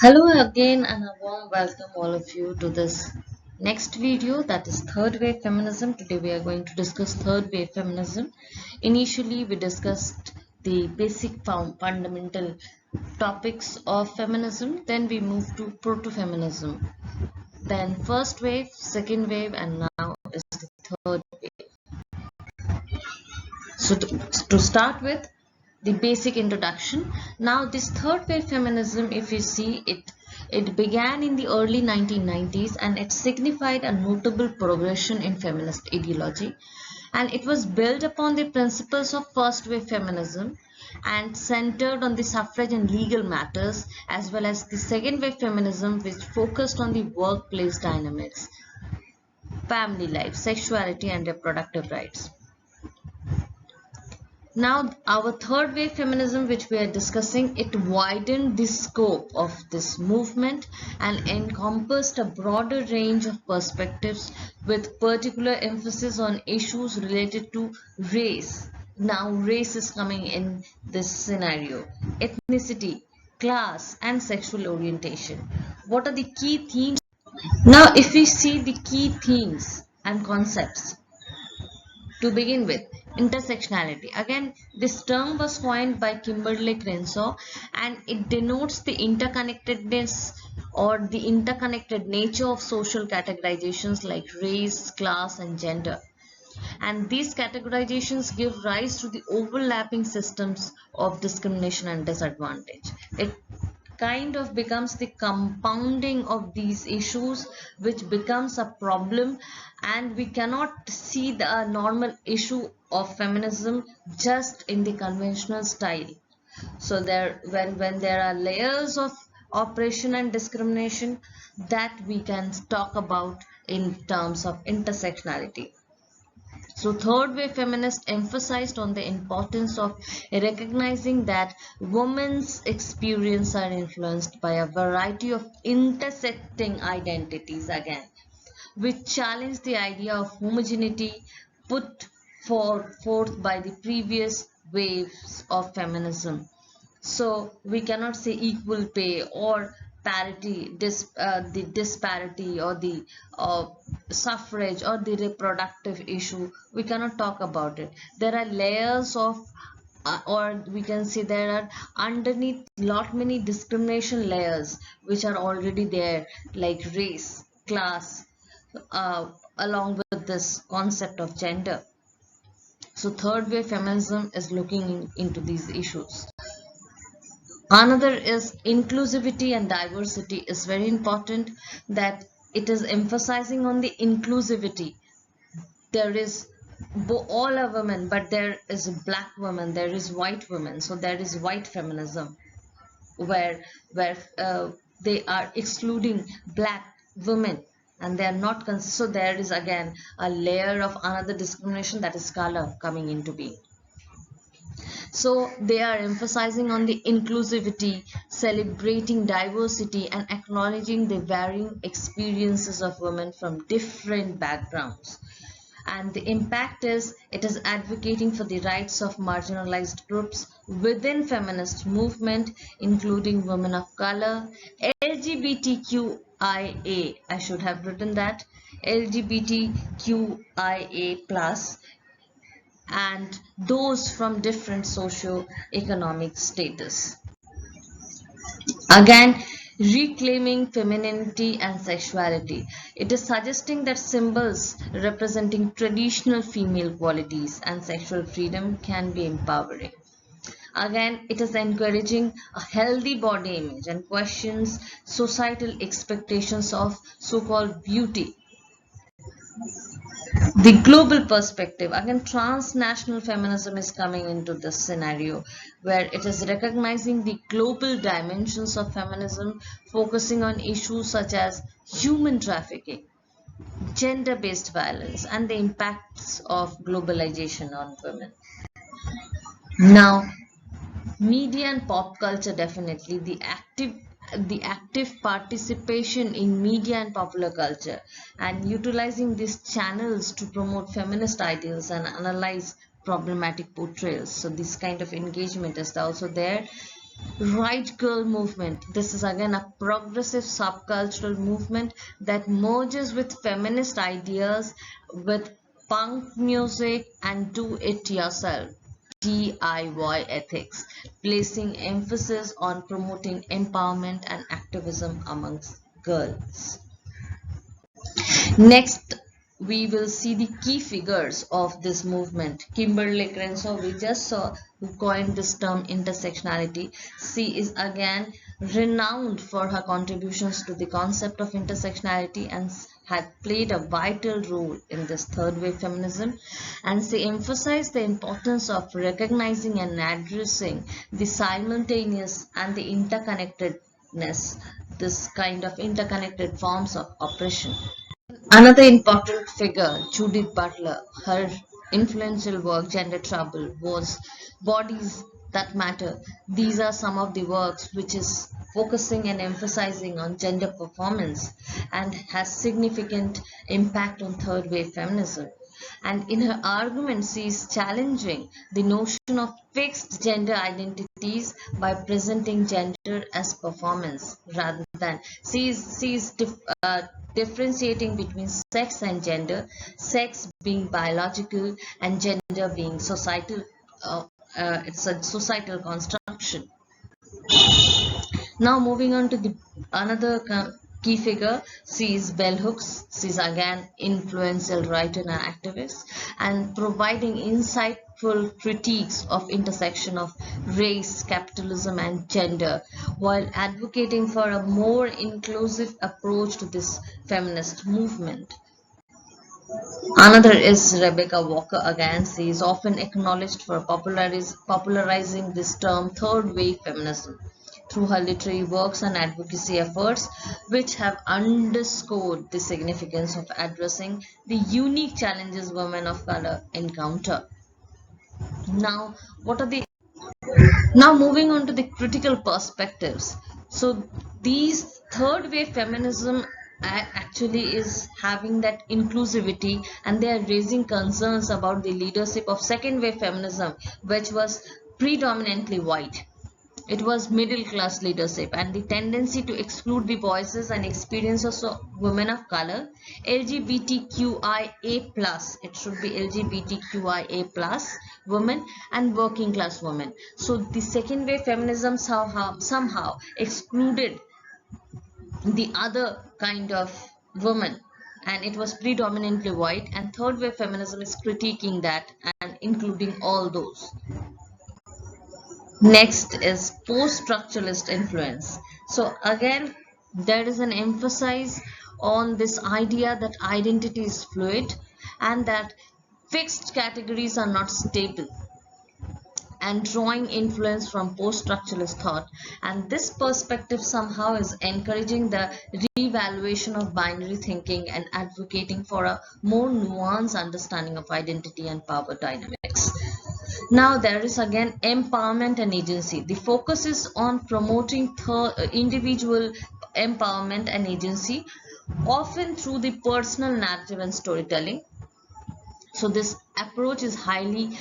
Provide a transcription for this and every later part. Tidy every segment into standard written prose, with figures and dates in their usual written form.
Hello again and a warm welcome all of you to this next video, that is third wave feminism. Today we are going to discuss third wave feminism. Initially we discussed the basic fundamental topics of feminism, then we moved to proto-feminism, then first wave, second wave, and now is the third wave. So to start with the basic introduction. Now this third wave feminism, if you see it, it began in the early 1990s and it signified a notable progression in feminist ideology, and it was built upon the principles of first wave feminism and centered on the suffrage and legal matters, as well as the second wave feminism, which focused on the workplace dynamics, family life, sexuality, and reproductive rights. Now, our third wave feminism, which we are discussing, it widened the scope of this movement and encompassed a broader range of perspectives with particular emphasis on issues related to race. Now, race is coming in this scenario, ethnicity, class, and sexual orientation. What are the key themes? Now, if we see the key themes and concepts, to begin with, intersectionality. Again, this term was coined by Kimberly Crenshaw and it denotes the interconnectedness or the interconnected nature of social categorizations like race, class, and gender. And these categorizations give rise to the overlapping systems of discrimination and disadvantage. It kind of becomes the compounding of these issues, which becomes a problem, and we cannot see the normal issue of feminism just in the conventional style. So there, when there are layers of oppression and discrimination, that we can talk about in terms of intersectionality. So third wave feminists emphasized on the importance of recognizing that women's experience are influenced by a variety of intersecting identities, again, which challenge the idea of homogeneity put forth by the previous waves of feminism. So we cannot say equal pay or parity, the disparity, or the suffrage or the reproductive issue. We cannot talk about it. There are layers of or we can say there are underneath lot many discrimination layers which are already there, like race, class, along with this concept of gender. So third wave feminism is looking into these issues. Another is inclusivity and diversity is very important, that it is emphasizing on the inclusivity. There is all are women, but there is a black woman, there is white women, so there is white feminism where they are excluding black women and they are not so there is again a layer of another discrimination, that is color, coming into being. So they are emphasizing on the inclusivity, celebrating diversity, and acknowledging the varying experiences of women from different backgrounds. And the impact is it is advocating for the rights of marginalized groups within feminist movement, including women of color, LGBTQIA, I should have written that, LGBTQIA plus, and those from different socio-economic status. Again, reclaiming femininity and sexuality. It is suggesting that symbols representing traditional female qualities and sexual freedom can be empowering. Again, it is encouraging a healthy body image and questions societal expectations of so-called beauty. The global perspective, again, transnational feminism is coming into this scenario where it is recognizing the global dimensions of feminism, focusing on issues such as human trafficking, gender-based violence, and the impacts of globalization on women. Now, media and pop culture, definitely the active participation in media and popular culture, and utilizing these channels to promote feminist ideals and analyze problematic portrayals. So this kind of engagement is also there. Right Girl movement. This is again a progressive subcultural movement that merges with feminist ideas, with punk music and do it yourself DIY ethics, placing emphasis on promoting empowerment and activism amongst girls. Next, we will see the key figures of this movement. Kimberly Crenshaw, we just saw, who coined this term intersectionality. She is again renowned for her contributions to the concept of intersectionality and had played a vital role in this third wave feminism. And she emphasized the importance of recognizing and addressing the simultaneous and the interconnectedness, this kind of interconnected forms of oppression. Another important figure, Judith Butler, her influential work, Gender Trouble, was Bodies That Matter. These are some of the works which is focusing and emphasizing on gender performance and has significant impact on third wave feminism. And in her argument, she is challenging the notion of fixed gender identities by presenting gender as performance rather than differentiating between sex and gender, sex being biological and gender being societal. Uh, it's a societal construction. Now moving on to the another key figure, she is Bell Hooks. She is again influential writer and activist, and providing insightful critiques of intersection of race, capitalism, and gender, while advocating for a more inclusive approach to this feminist movement. Another is Rebecca Walker again. She is often acknowledged for popularizing this term third wave feminism through her literary works and advocacy efforts, which have underscored the significance of addressing the unique challenges women of color encounter. Now, what are the now moving on to the critical perspectives. So these third wave feminism actually is having that inclusivity, and they are raising concerns about the leadership of second wave feminism, which was predominantly white. It was middle class leadership and the tendency to exclude the voices and experiences of women of color, LGBTQIA plus. It should be LGBTQIA plus women and working class women. So the second wave feminism somehow excluded the other kind of women, and it was predominantly white, and third wave feminism is critiquing that and including all those. Next is post-structuralist influence. So again, there is an emphasis on this idea that identity is fluid and that fixed categories are not stable, and drawing influence from post-structuralist thought. And this perspective somehow is encouraging the re-evaluation of binary thinking and advocating for a more nuanced understanding of identity and power dynamics. Now there is again empowerment and agency. The focus is on promoting individual empowerment and agency, often through the personal narrative and storytelling. So this approach highly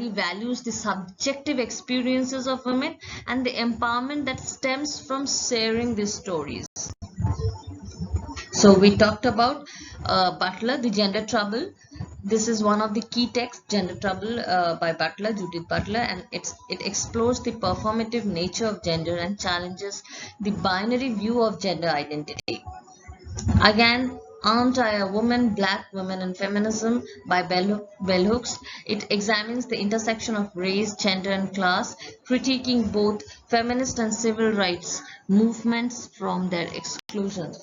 values the subjective experiences of women and the empowerment that stems from sharing these stories. So we talked about Butler, the Gender Trouble. This is one of the key texts, Gender Trouble by Butler, Judith Butler, and it explores the performative nature of gender and challenges the binary view of gender identity. Again, Aren't I a Woman, Black Women and Feminism by Bell Hooks. It examines the intersection of race, gender and class, critiquing both feminist and civil rights movements for their exclusions.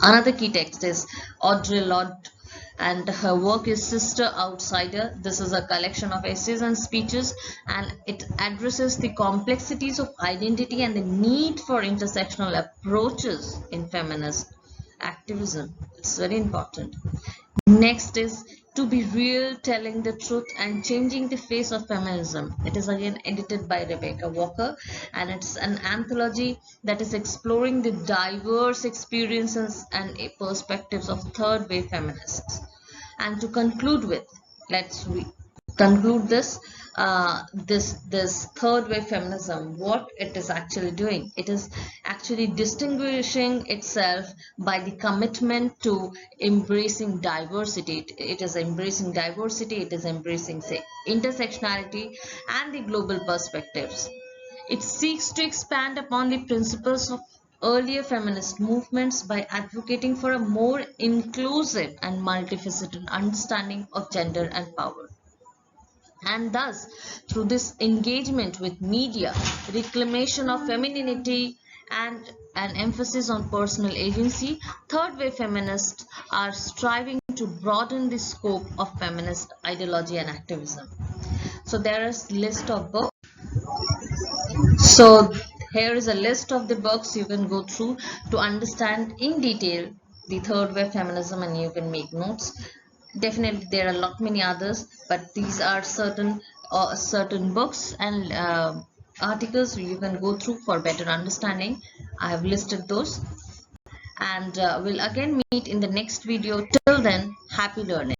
Another key text is Audre Lorde, and her work is Sister Outsider. This is a collection of essays and speeches, and it addresses the complexities of identity and the need for intersectional approaches in feminist activism. It's very important. Next is To Be Real, Telling the Truth and Changing the Face of Feminism. It is again edited by Rebecca Walker, and it's an anthology that is exploring the diverse experiences and perspectives of third wave feminists. And to conclude with, let's conclude this. this third wave feminism, what it is actually doing, it is actually distinguishing itself by the commitment to embracing diversity. It is embracing diversity, it is embracing, say, intersectionality and the global perspectives. It seeks to expand upon the principles of earlier feminist movements by advocating for a more inclusive and multifaceted understanding of gender and power. And thus, through this engagement with media, reclamation of femininity, and an emphasis on personal agency, third wave feminists are striving to broaden the scope of feminist ideology and activism. So there is list of books. So here is a list of the books you can go through to understand in detail the third wave feminism, and you can make notes. Definitely there are a lot many others, but these are certain books and articles you can go through for better understanding. I have listed those, and we'll again meet in the next video. Till then, happy learning.